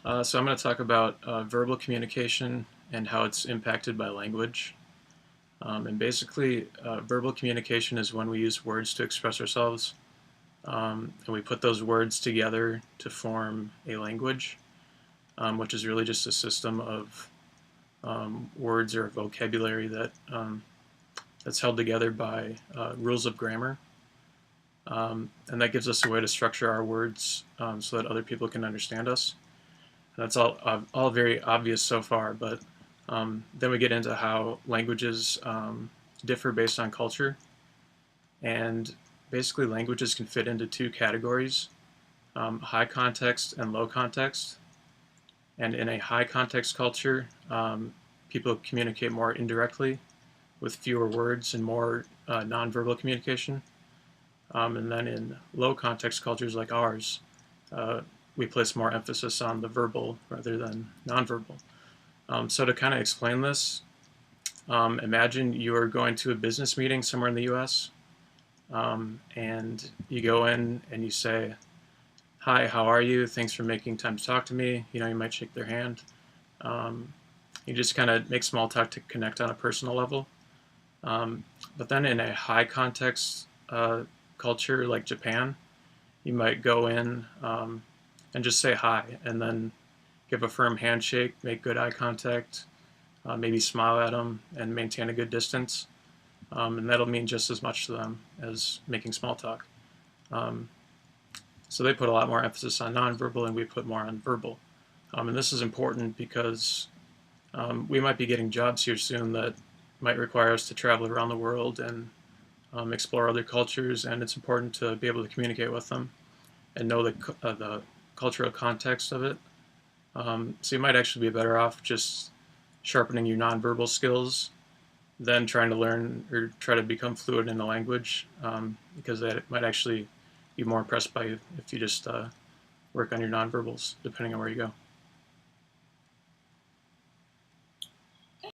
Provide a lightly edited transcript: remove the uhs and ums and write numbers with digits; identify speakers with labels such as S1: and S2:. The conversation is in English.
S1: So I'm going to talk about verbal communication and how it's impacted by language. And basically, verbal communication is when we use words to express ourselves, and we put those words together to form a language, which is really just a system of words or vocabulary that's held together by rules of grammar. And that gives us a way to structure our words so that other people can understand us. That's all very obvious so far, but then we get into how languages differ based on culture, and basically languages can fit into two categories: high context and low context. And in a high context culture, people communicate more indirectly with fewer words and more nonverbal communication. And then in low context cultures like ours, uh, we place more emphasis on the verbal rather than nonverbal. So to kind of explain this, imagine you're going to a business meeting somewhere in the U.S. And you go in and you say, "Hi, how are you? Thanks for making time to talk to me." You might shake their hand. Um, you just kind of make small talk to connect on a personal level. But then in a high context culture like Japan, you might go in and just say hi, and then give a firm handshake, make good eye contact, maybe smile at them, and maintain a good distance. And that'll mean just as much to them as making small talk. Um, so they put a lot more emphasis on nonverbal, and we put more on verbal. And this is important because we might be getting jobs here soon that might require us to travel around the world and explore other cultures, and it's important to be able to communicate with them and know the cultural context of it. So you might actually be better off just sharpening your nonverbal skills than trying to learn or try to become fluent in a language, because that might actually be more impressed by you if you just work on your nonverbals, depending on where you go.